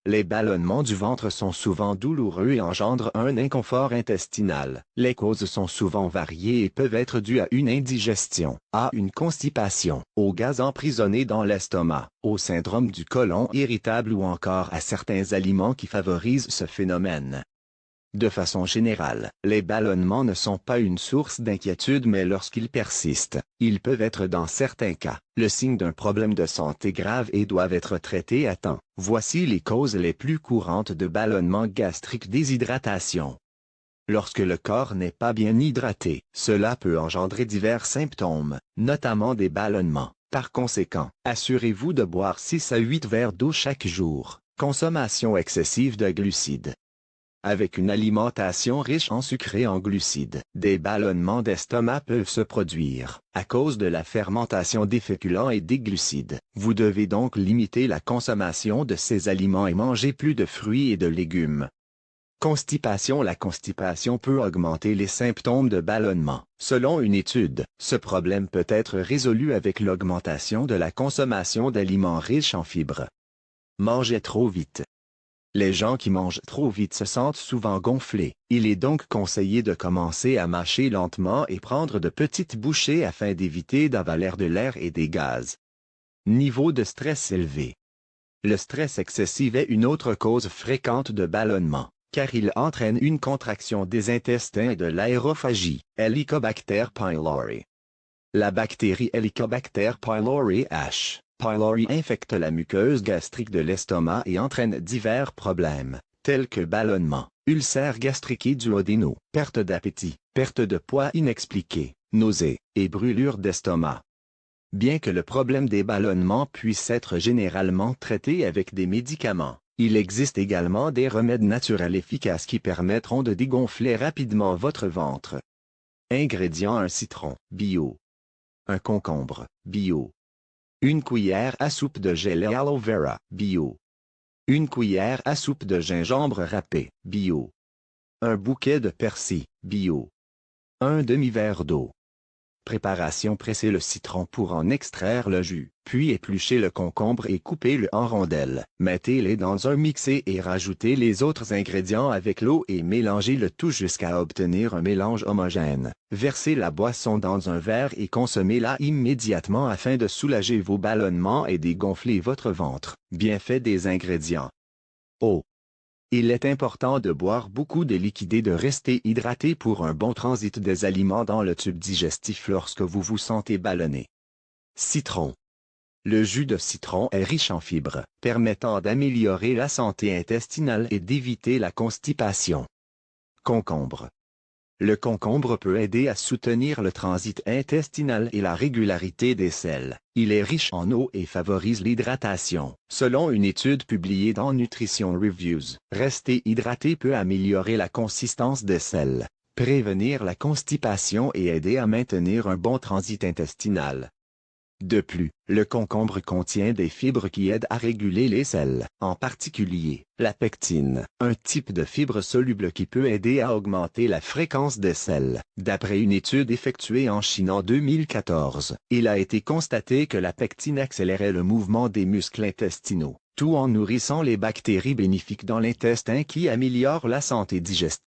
Les ballonnements du ventre sont souvent douloureux et engendrent un inconfort intestinal. Les causes sont souvent variées et peuvent être dues à une indigestion, à une constipation, au gaz emprisonné dans l'estomac, au syndrome du côlon irritable ou encore à certains aliments qui favorisent ce phénomène. De façon générale, les ballonnements ne sont pas une source d'inquiétude mais lorsqu'ils persistent, ils peuvent être dans certains cas, le signe d'un problème de santé grave et doivent être traités à temps. Voici les causes les plus courantes de ballonnement gastrique: déshydratation. Lorsque le corps n'est pas bien hydraté, cela peut engendrer divers symptômes, notamment des ballonnements. Par conséquent, assurez-vous de boire 6 à 8 verres d'eau chaque jour. Consommation excessive de glucides. Avec une alimentation riche en sucre et en glucides, des ballonnements d'estomac peuvent se produire, à cause de la fermentation des féculents et des glucides. Vous devez donc limiter la consommation de ces aliments et manger plus de fruits et de légumes. Constipation. La constipation peut augmenter les symptômes de ballonnement. Selon une étude, ce problème peut être résolu avec l'augmentation de la consommation d'aliments riches en fibres. Manger trop vite. Les gens qui mangent trop vite se sentent souvent gonflés. Il est donc conseillé de commencer à mâcher lentement et prendre de petites bouchées afin d'éviter d'avaler de l'air et des gaz. Niveau de stress élevé. Le stress excessif est une autre cause fréquente de ballonnement, car il entraîne une contraction des intestins et de l'aérophagie. Helicobacter pylori. La bactérie Helicobacter pylori H. pylori infecte la muqueuse gastrique de l'estomac et entraîne divers problèmes, tels que ballonnement, ulcères gastriques et duodénaux, perte d'appétit, perte de poids inexpliquée, nausées, et brûlures d'estomac. Bien que le problème des ballonnements puisse être généralement traité avec des médicaments, il existe également des remèdes naturels efficaces qui permettront de dégonfler rapidement votre ventre. Ingrédients: un citron, bio. Un concombre, bio. Une cuillère à soupe de gelée aloe vera, bio. Une cuillère à soupe de gingembre râpé, bio. Un bouquet de persil, bio. Un demi-verre d'eau. Préparation: presser le citron pour en extraire le jus, puis éplucher le concombre et couper-le en rondelles. Mettez-les dans un mixeur et rajoutez les autres ingrédients avec l'eau et mélangez le tout jusqu'à obtenir un mélange homogène. Versez la boisson dans un verre et consommez-la immédiatement afin de soulager vos ballonnements et dégonfler votre ventre. Bienfaits des ingrédients. Eau. Il est important de boire beaucoup de liquide et de rester hydraté pour un bon transit des aliments dans le tube digestif lorsque vous vous sentez ballonné. Citron. Le jus de citron est riche en fibres, permettant d'améliorer la santé intestinale et d'éviter la constipation. Concombre. Le concombre peut aider à soutenir le transit intestinal et la régularité des selles. Il est riche en eau et favorise l'hydratation. Selon une étude publiée dans Nutrition Reviews, rester hydraté peut améliorer la consistance des selles, prévenir la constipation et aider à maintenir un bon transit intestinal. De plus, le concombre contient des fibres qui aident à réguler les selles, en particulier la pectine, un type de fibre soluble qui peut aider à augmenter la fréquence des selles. D'après une étude effectuée en Chine en 2014, il a été constaté que la pectine accélérait le mouvement des muscles intestinaux, tout en nourrissant les bactéries bénéfiques dans l'intestin qui améliorent la santé digestive.